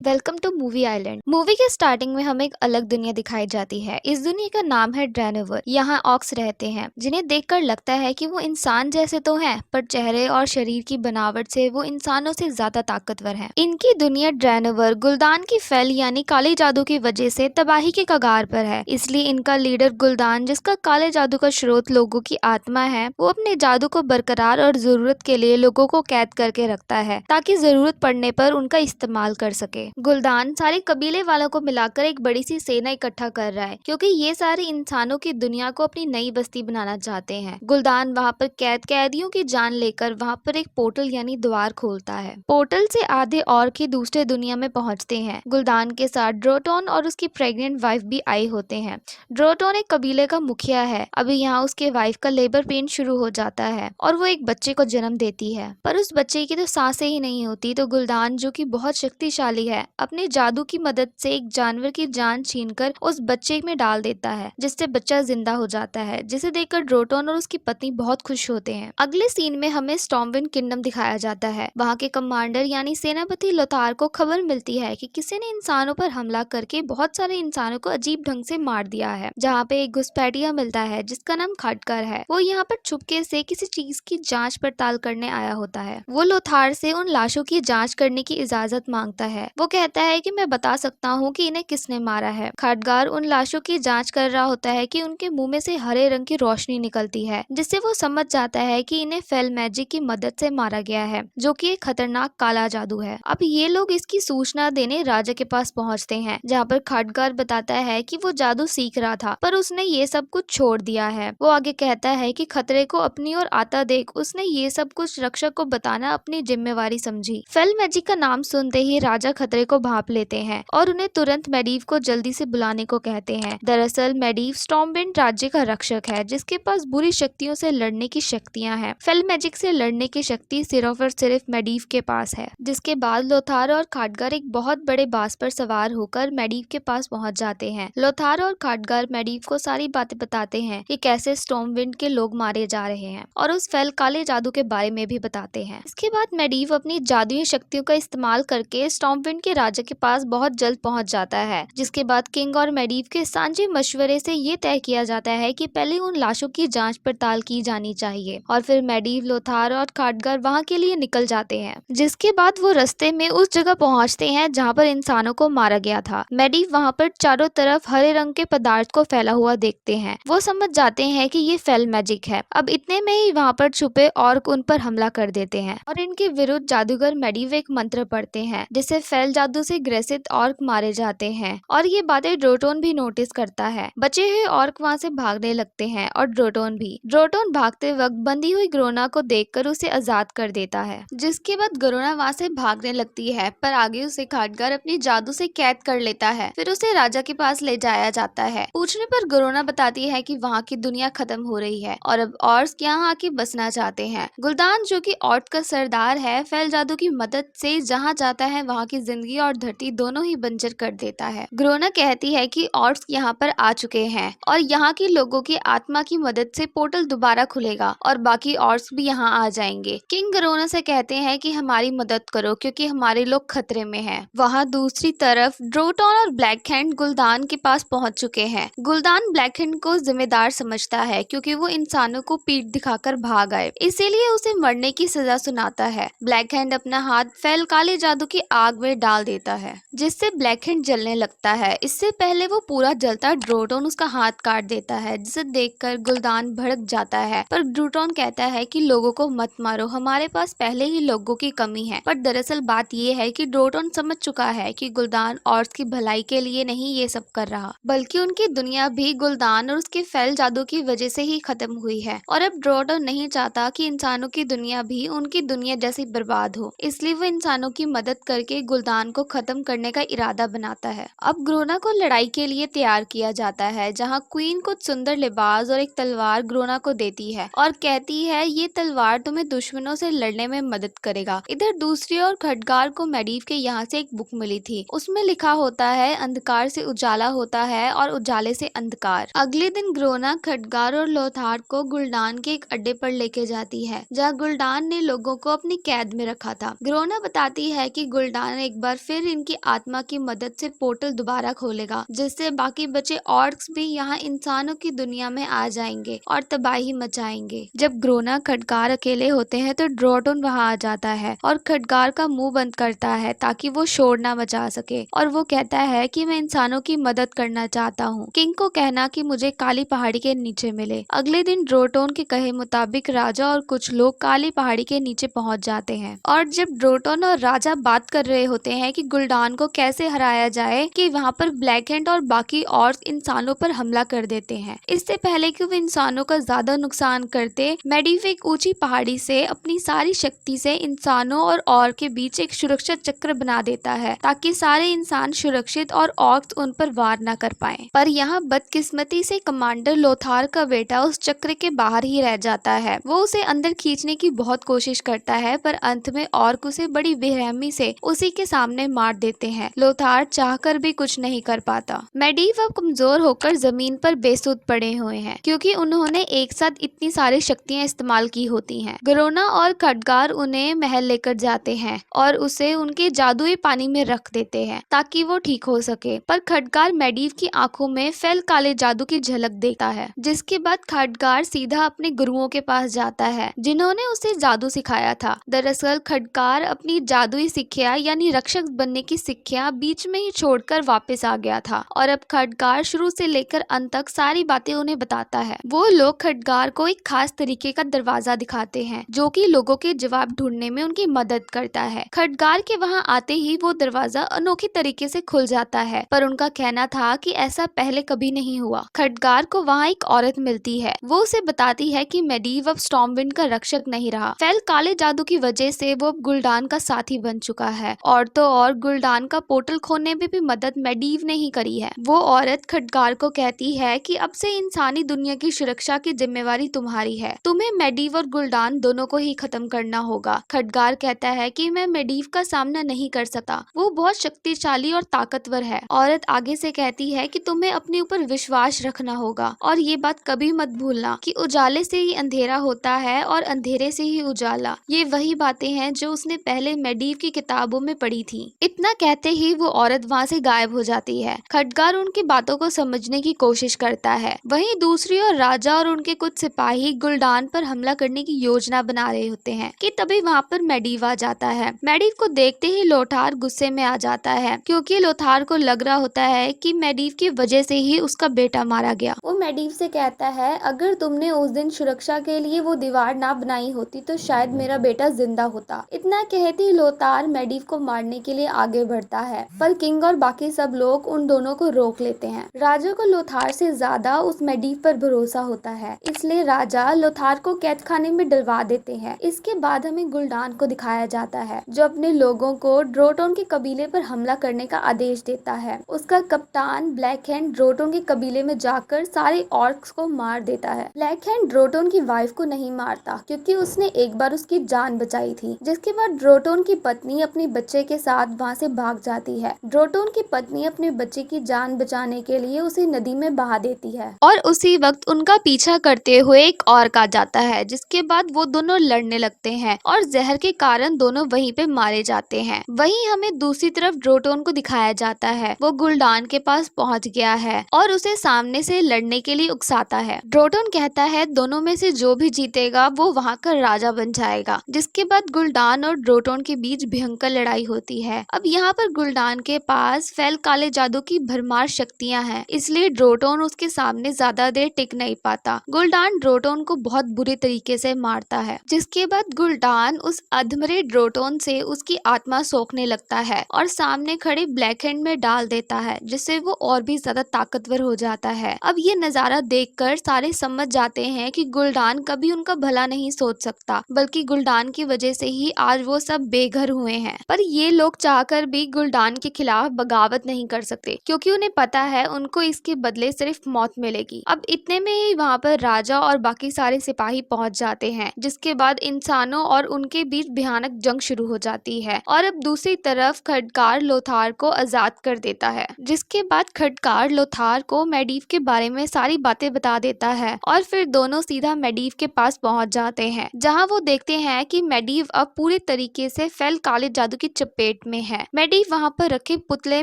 Welcome to movie island. Movie के starting में हमें एक अलग दुनिया दिखाई जाती है। इस दुनिया का नाम है ड्रेनवर। यहाँ ऑक्स रहते हैं जिन्हें देखकर लगता है कि वो इंसान जैसे तो हैं, पर चेहरे और शरीर की बनावट से वो इंसानों से ज्यादा ताकतवर हैं। इनकी दुनिया ड्रेनवर गुलदान की फैल यानी काले जादू की वजह से तबाही के कगार पर है। इसलिए इनका लीडर गुलदान, जिसका काले जादू का स्रोत लोगों की आत्मा है, वो अपने जादू को बरकरार और जरूरत के लिए लोगों को कैद करके रखता है ताकि जरूरत पड़ने पर उनका इस्तेमाल कर सके। गुलदान सारे कबीले वालों को मिलाकर एक बड़ी सी सेना इकट्ठा कर रहा है, क्योंकि ये सारे इंसानों की दुनिया को अपनी नई बस्ती बनाना चाहते हैं। गुलदान वहाँ पर कैदियों की जान लेकर वहाँ पर एक पोर्टल यानी द्वार खोलता है। पोर्टल से आधे और की दूसरे दुनिया में पहुँचते हैं। गुलदान के साथ ड्रोटोन और उसकी प्रेग्नेंट वाइफ भी आए होते हैं। ड्रोटोन एक कबीले का मुखिया है। अभी यहाँ उसके वाइफ का लेबर पेन शुरू हो जाता है और वो एक बच्चे को जन्म देती है, पर उस बच्चे की तो सांसें ही नहीं होती। तो गुलदान, जो कि बहुत शक्तिशाली है, अपने जादू की मदद से एक जानवर की जान छीनकर उस बच्चे में डाल देता है, जिससे बच्चा जिंदा हो जाता है, जिसे देखकर ड्रोटोन और उसकी पत्नी बहुत खुश होते हैं। अगले सीन में हमें स्टॉर्मविंड किंगडम दिखाया जाता है। वहाँ के कमांडर यानी सेनापति लोथार को खबर मिलती है कि किसी ने इंसानों पर हमला करके बहुत सारे इंसानों को अजीब ढंग से मार दिया है। जहाँ पे एक घुसपैठिया मिलता है जिसका नाम खटकर है। वो यहाँ पर छुपके से किसी चीज की जांच पड़ताल करने आया होता है। वो लोथार से उन लाशों की जांच करने की इजाजत मांगता है। वो कहता है कि मैं बता सकता हूँ कि इन्हें किसने मारा है। खटगार उन लाशों की जांच कर रहा होता है कि उनके मुंह में से हरे रंग की रोशनी निकलती है, जिससे वो समझ जाता है कि इन्हें फेल मैजिक की मदद से मारा गया है, जो कि एक खतरनाक काला जादू है। अब ये लोग इसकी सूचना देने राजा के पास पहुँचते हैं, जहाँ पर खटगार बताता है कि वो जादू सीख रहा था, पर उसने ये सब कुछ छोड़ दिया है। वो आगे कहता है कि खतरे को अपनी ओर आता देख उसने ये सब कुछ रक्षक को बताना अपनी जिम्मेवारी समझी। फेल मैजिक का नाम सुनते ही राजा खतरे को भांप लेते हैं और उन्हें तुरंत मेडीव को जल्दी से बुलाने को कहते हैं। दरअसल मेडीव स्टॉर्मविंड राज्य का रक्षक है, जिसके पास बुरी शक्तियों से लड़ने की शक्तियां हैं। फेल मैजिक से लड़ने की शक्ति सिर्फ और सिर्फ मेडीव के पास है। जिसके बाद लोथार और खटगार एक बहुत बड़े बास पर सवार होकर मेडीव के पास पहुंच जाते हैं। लोथार और खटगार मेडीव को सारी बातें बताते हैं कि कैसे स्टॉर्मविंड के लोग मारे जा रहे हैं, और उस फेल काले जादू के बारे में भी बताते हैं। इसके बाद मेडीव अपनी जादुई शक्तियों का इस्तेमाल करके स्टॉर्मविंड के राजा के पास बहुत जल्द पहुंच जाता है। जिसके बाद किंग और मेडीव के सांझे मशवरे से ये तय किया जाता है कि पहले उन लाशों की जांच पड़ताल की जानी चाहिए, और फिर मेडीव, लोथार और खटगार वहां के लिए निकल जाते हैं। जिसके बाद वो रास्ते में उस जगह पहुंचते हैं जहां पर इंसानों को मारा गया था। मेडीव वहां पर चारों तरफ हरे रंग के पदार्थ को फैला हुआ देखते हैं। वो समझ जाते हैं कि ये फेल मैजिक है। अब इतने में ही वहाँ पर छुपे ऑर्क उन पर हमला कर देते हैं और इनके विरुद्ध जादूगर मेडीव एक मंत्र पढ़ते हैं, जिससे फेल जादू से ग्रसित ऑर्क मारे जाते हैं। और ये बातें ड्रोटोन भी नोटिस करता है। बचे हुए ऑर्क वहाँ से भागने लगते हैं और ड्रोटोन भी। ड्रोटोन भागते वक्त बंधी हुई ग्रोना को देखकर उसे आजाद कर देता है। जिसके बाद ग्रोना वहाँ से भागने लगती है, पर आगे उसे खटगार अपनी जादू से कैद कर लेता है। फिर उसे राजा के पास ले जाया जाता है। पूछने पर ग्रोना बताती है कि वहाँ की दुनिया खत्म हो रही है और अब ऑर्क्स यहाँ आके बसना चाहते हैं। गुलदान, जो कि ऑर्क का सरदार है, फेल जादू की मदद से जहाँ जाता है वहाँ की जिंदगी और धरती दोनों ही बंजर कर देता है। ग्रोना कहती है कि ऑर्क्स यहाँ पर आ चुके हैं और यहाँ के लोगों की आत्मा की मदद से पोर्टल दोबारा खुलेगा और बाकी ऑर्क्स भी यहाँ आ जाएंगे। किंग ग्रोना से कहते हैं कि हमारी मदद करो, क्योंकि हमारे लोग खतरे में हैं। वहाँ दूसरी तरफ ड्रोटोन और ब्लैकहैंड गुलदान के पास पहुँच चुके हैं। गुलदान ब्लैकहैंड को जिम्मेदार समझता है, क्योंकि वो इंसानों को पीठ दिखाकर भाग आए, इसीलिए उसे मरने की सजा सुनाता है। ब्लैकहैंड अपना हाथ फेल काले जादू की आग में डाल देता है, जिससे ब्लैकहैंड जलने लगता है। इससे पहले वो पूरा जलता ड्रोटोन उसका हाथ काट देता है, जिसे देखकर गुलदान भड़क जाता है। पर ड्रोटोन कहता है कि लोगों को मत मारो, हमारे पास पहले ही लोगों की कमी है। पर दरअसल बात ये है कि ड्रोटोन समझ चुका है कि गुलदान ऑर्क्स की भलाई के लिए नहीं ये सब कर रहा, बल्कि उनकी दुनिया भी गुलदान और उसके फेल जादू की वजह से ही खत्म हुई है। और अब ड्रोटोन नहीं चाहता कि इंसानों की दुनिया भी उनकी दुनिया जैसी बर्बाद हो, इसलिए वो इंसानों की मदद करके गुलदान को खत्म करने का इरादा बनाता है। अब ग्रोना को लड़ाई के लिए तैयार किया जाता है, जहाँ क्वीन कुछ सुंदर लिबास और एक तलवार ग्रोना को देती है और कहती है ये तलवार तुम्हें दुश्मनों से लड़ने में मदद करेगा। इधर दूसरी ओर खटगार को मेडीव के यहाँ से एक बुक मिली थी। उसमें लिखा होता है अंधकार से उजाला होता है और उजाले से अंधकार। अगले दिन ग्रोना खटगार और लोथार को गुलदान के एक अड्डे पर लेके जाती है, जहाँ गुलदान ने लोगों को अपनी कैद में रखा था। ग्रोना बताती है कि गुलदान एक बार बार फिर इनकी आत्मा की मदद से पोर्टल दोबारा खोलेगा, जिससे बाकी बचे ऑर्क्स भी यहाँ इंसानों की दुनिया में आ जाएंगे और तबाही मचाएंगे। जब ग्रोना खडगार अकेले होते हैं तो ड्रोटोन वहाँ आ जाता है और खडगार का मुंह बंद करता है ताकि वो शोर ना मचा सके, और वो कहता है कि मैं इंसानों की मदद करना चाहता हूँ। किंग को कहना कि मुझे काली पहाड़ी के नीचे मिले। अगले दिन ड्रोटोन के कहे मुताबिक राजा और कुछ लोग काली पहाड़ी के नीचे पहुंच जाते हैं, और जब ड्रोटोन और राजा बात कर रहे होते हैं कि गुल्डान को कैसे हराया जाए कि वहाँ पर ब्लैक हैंड और बाकी और इंसानों पर हमला कर देते हैं। इससे पहले कि वो इंसानों का ज्यादा नुकसान करते, मेडिव एक ऊंची पहाड़ी से अपनी सारी शक्ति से इंसानों और के बीच एक सुरक्षा चक्र बना देता है ताकि सारे इंसान सुरक्षित और ऑर्क्स उन पर वार न कर पाए। पर यहाँ बदकिस्मती से कमांडर लोथार का बेटा उस चक्र के बाहर ही रह जाता है। वो उसे अंदर खींचने की बहुत कोशिश करता है, पर अंत में ऑर्क उसे बड़ी बेरहमी से उसी के सामने मार देते हैं। लोथार चाहकर भी कुछ नहीं कर पाता। मेडिव अब कमजोर होकर जमीन पर बेसुध पड़े हुए हैं क्योंकि उन्होंने एक साथ इतनी सारी शक्तियां इस्तेमाल की होती हैं। ग्रोना और खडगार उन्हें महल लेकर जाते हैं और उसे उनके जादुई पानी में रख देते हैं ताकि वो ठीक हो सके। पर खडगार मेडिव की आंखों में फैल काले जादू की झलक देखता है, जिसके बाद खडगार सीधा अपने गुरुओं के पास जाता है जिन्होंने उसे जादू सिखाया था। दरअसल खडगार अपनी जादुई शिक्षा यानी रक्षक बनने की शिक्षा बीच में ही छोड़कर वापस आ गया था, और अब खडगार शुरू से लेकर अंत तक सारी बातें उन्हें बताता है। वो लोग खडगार को एक खास तरीके का दरवाजा दिखाते हैं जो कि लोगों के जवाब ढूंढने में उनकी मदद करता है। खडगार के वहां आते ही वो दरवाजा अनोखी तरीके से खुल जाता है, पर उनका कहना था कि ऐसा पहले कभी नहीं हुआ। खडगार को वहाँ एक औरत मिलती है। वो उसे बताती है कि मेडिव अब स्टॉर्मविंड का रक्षक नहीं रहा। फैल काले जादू की वजह से वो अब गुल्डान का साथी बन चुका है, और तो और गुल्डान का पोर्टल खोलने में भी मदद मेडिव ने ही करी है। वो औरत खडगार को कहती है कि अब से इंसानी दुनिया की सुरक्षा की जिम्मेवारी तुम्हारी है। तुम्हें मेडिव और गुल्डान दोनों को ही खत्म करना होगा। खडगार कहता है कि मैं मेडिव का सामना नहीं कर सकता, वो बहुत शक्तिशाली और ताकतवर है। औरत आगे से कहती है कि तुम्हें अपने ऊपर विश्वास रखना होगा और ये बात कभी मत भूलना कि उजाले से ही अंधेरा होता है और अंधेरे से ही उजाला। ये वही बातें हैं जो उसने पहले मेडिव की किताबों में पढ़ी थी। इतना कहते ही वो औरत वहाँ से गायब हो जाती है। खडगार उनकी बातों को समझने की कोशिश करता है। वहीं दूसरी ओर राजा और उनके कुछ सिपाही गुल्डान पर हमला करने की योजना बना रहे होते हैं कि तभी वहाँ पर मेडिव आ जाता है। मेडिव को देखते ही लोथार गुस्से में आ जाता है क्योंकि लोथार को लग रहा होता है कि मेडिव की वजह से ही उसका बेटा मारा गया। वो मेडिव से कहता है, अगर तुमने उस दिन सुरक्षा के लिए वो दीवार ना बनाई होती तो शायद मेरा बेटा जिंदा होता। इतना कहते ही लोथार मेडिव को मारने के लिए आगे बढ़ता है, पर किंग और बाकी सब लोग उन दोनों को रोक लेते हैं। राजा को लोथार से ज्यादा उस मेडिव पर भरोसा होता है, इसलिए राजा लोथार को कैद खाने में डलवा देते हैं। इसके बाद हमें गुल्डान को दिखाया जाता है जो अपने लोगों को ड्रोटोन के कबीले पर हमला करने का आदेश देता है। उसका कप्तान ब्लैक हैंड ड्रोटोन के कबीले में जाकर सारे ऑर्क्स को मार देता है। ब्लैक हैंड ड्रोटोन की वाइफ को नहीं मारता क्योंकि उसने एक बार उसकी जान बचाई थी, जिसके बाद ड्रोटोन की पत्नी अपने बच्चे के साथ वहाँ से भाग जाती है। ड्रोटोन की पत्नी अपने बच्चे की जान बचाने के लिए उसे नदी में बहा देती है, और उसी वक्त उनका पीछा करते हुए एक ऑर्क आ जाता है, जिसके बाद वो दोनों लड़ने लगते हैं और जहर के कारण दोनों वहीं पे मारे जाते हैं। वहीं हमें दूसरी तरफ ड्रोटोन को दिखाया जाता है। वो गुल्डान के पास पहुंच गया है और उसे सामने से लड़ने के लिए उकसाता है। ड्रोटोन कहता है दोनों में से जो भी जीतेगा वो वहाँ का राजा बन जाएगा। जिसके बाद गुल्डान और ड्रोटोन के बीच भयंकर लड़ाई होती है। अब यहाँ पर गुल्डान के पास फैल काले जादू की भरमार शक्तियाँ हैं, इसलिए ड्रोटोन उसके सामने ज्यादा देर टिक नहीं पाता। गुल्डान ड्रोटोन को बहुत बुरी तरीके से मारता है, जिसके बाद गुल्डान उस अधमरे ड्रोटोन से उसकी आत्मा सोखने लगता है और सामने खड़े ब्लैक हैंड में डाल देता है, जिससे वो और भी ज्यादा ताकतवर हो जाता है। अब ये नजारा देखकर सारे समझ जाते हैं कि गुल्डान कभी उनका भला नहीं सोच सकता, बल्कि गुल्डान की वजह से ही आज वो सब बेघर हुए हैं। पर ये लोग चाहकर भी गुल्डान के खिलाफ बगावत नहीं कर सकते क्योंकि उन्हें पता है उनको इसके बदले सिर्फ मौत मिलेगी। अब इतने में ही वहाँ पर राजा और बाकी सारे सिपाही पहुंच जाते हैं, जिसके बाद इंसानों और उनके बीच भयानक जंग शुरू हो जाती है। और अब दूसरी तरफ खडगार लोथार को आजाद कर देता है, जिसके बाद खडगार लोथार को मेडिव के बारे में सारी बातें बता देता है और फिर दोनों सीधा मेडिव के पास पहुंच जाते हैं, जहां वो देखते हैं कि मेडिव अब पूरे तरीके से फैल काले जादू की चपेट पेट में है। मेडिव वहाँ पर रखे पुतले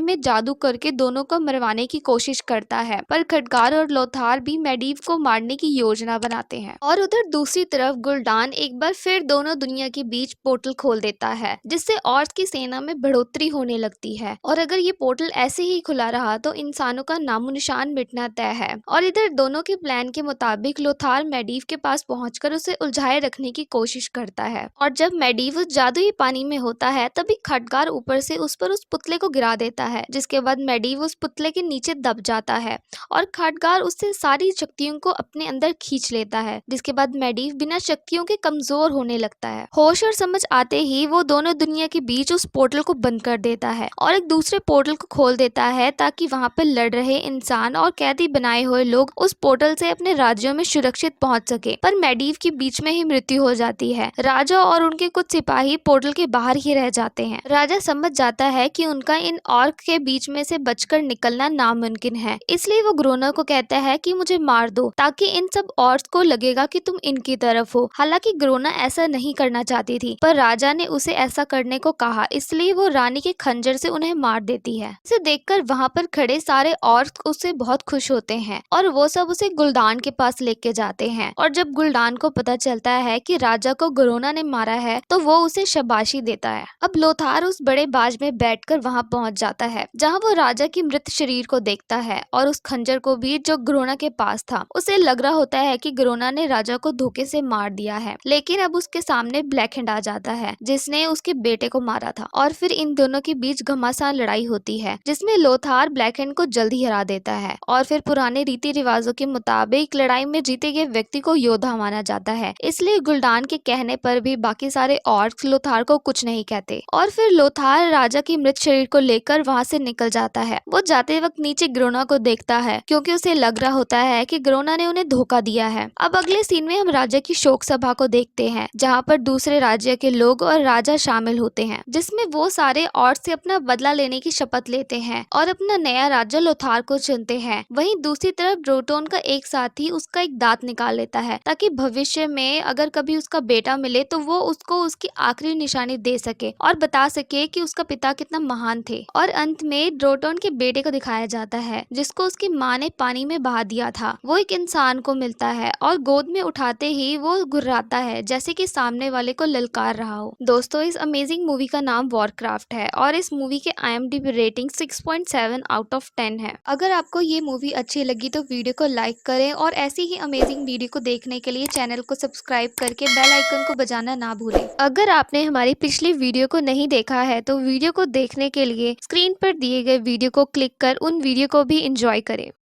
में जादू करके दोनों को मरवाने की कोशिश करता है, पर खडगार और लोथार भी मेडिव को मारने की योजना बनाते हैं। और उधर दूसरी तरफ गुल्डान एक बार फिर दोनों दुनिया के बीच पोर्टल खोल देता है, जिससे ऑर्क की सेना में बढ़ोतरी होने लगती है। और अगर ये पोर्टल ऐसे ही खुला रहा तो इंसानों का नामो निशान मिटना तय है। और इधर दोनों के प्लान के मुताबिक लोथार मेडिव के पास पहुंचकर उसे उलझाए रखने की कोशिश करता है। और जब मेडिव उस जादुई पानी में होता है तभी खडगार ऊपर से उस पर उस पुतले को गिरा देता है, जिसके बाद मेडिव उस पुतले के नीचे दब जाता है और खडगार उससे सारी शक्तियों को अपने अंदर खींच लेता है, जिसके बाद मेडिव बिना शक्तियों के कमजोर होने लगता है। होश और समझ आते ही वो दोनों दुनिया के बीच उस पोर्टल को बंद कर देता है और एक दूसरे पोर्टल को खोल देता है, ताकि वहाँ पर लड़ रहे इंसान और कैदी बनाए हुए लोग उस पोर्टल से अपने राज्यों में सुरक्षित पहुँच सके। पर मेडिव की बीच में ही मृत्यु हो जाती है। राजा और उनके कुछ सिपाही पोर्टल के बाहर ही रह जाते हैं। राजा समझ जाता है कि उनका इन ऑर्क के बीच में से बचकर निकलना नामुमकिन है, इसलिए वो ग्रोना को कहता है कि मुझे मार दो, ताकि इन सब ऑर्क को लगेगा कि तुम इनकी तरफ हो। हालांकि ग्रोना ऐसा नहीं करना चाहती थी, पर राजा ने उसे ऐसा करने को कहा, इसलिए वो रानी के खंजर से उन्हें मार देती है। इसे देखकर वहाँ पर खड़े सारे ऑर्क उससे बहुत खुश होते हैं और वो सब उसे गुल्डान के पास लेके जाते हैं। और जब गुल्डान को पता चलता है कि राजा को ग्रोना ने मारा है तो वो उसे शाबाशी देता है। अब लोथार उस बड़े बाज में बैठकर वहाँ पहुँच जाता है, जहाँ वो राजा की मृत शरीर को देखता है और उस खंजर को भी जो ग्रोना के पास था। उसे लग रहा होता है कि ग्रोना ने राजा को धोखे से मार दिया है, लेकिन अब उसके सामने ब्लैकहैंड आ जाता है, जिसने उसके बेटे को मारा था। और फिर इन दोनों के बीच घमासान लड़ाई होती है, जिसमें लोथार ब्लैकहैंड को जल्दी हरा देता है। और फिर पुराने रीति रिवाजों के मुताबिक लड़ाई में जीते गए व्यक्ति को योद्धा माना जाता है, इसलिए गुल्डान के कहने पर भी बाकी सारे ऑर्क्स लोथार को कुछ नहीं कहते। और फिर लोथार राजा की मृत शरीर को लेकर वहाँ से निकल जाता है। वो जाते वक्त नीचे ग्रोना को देखता है, क्योंकि उसे लग रहा होता है कि ग्रोना ने उन्हें धोखा दिया है। अब अगले सीन में हम राजा की शोक सभा को देखते हैं, जहाँ पर दूसरे राज्य के लोग और राजा शामिल होते हैं, जिसमें वो सारे ऑर्क से अपना बदला लेने की शपथ लेते हैं और अपना नया राजा लोथार को चुनते हैं। वहीं दूसरी तरफ ड्रोटोन का एक साथी उसका एक दांत निकाल लेता है, ताकि भविष्य में अगर कभी उसका बेटा मिले तो वो उसको उसकी आखिरी निशानी दे सके और बता सके कि उसका पिता कितना महान थे। और अंत में ड्रोटोन के बेटे को दिखाया जाता है, जिसको उसकी माँ ने पानी में बहा दिया था। वो एक इंसान को मिलता है और गोद में उठाते ही वो घुर्राता है, जैसे कि सामने वाले को ललकार रहा हो। दोस्तों, इस अमेजिंग मूवी का नाम वॉरक्राफ्ट है और इस मूवी के IMDb रेटिंग 6.7 आउट ऑफ 10 है। अगर आपको ये मूवी अच्छी लगी तो वीडियो को लाइक करें और ऐसी ही अमेजिंग वीडियो को देखने के लिए चैनल को सब्सक्राइब करके बेल आइकन को बजाना ना भूलें। अगर आपने हमारी पिछली वीडियो को नहीं देखा है तो वीडियो को देखने के लिए स्क्रीन पर दिए गए वीडियो को क्लिक कर उन वीडियो को भी एंजॉय करें।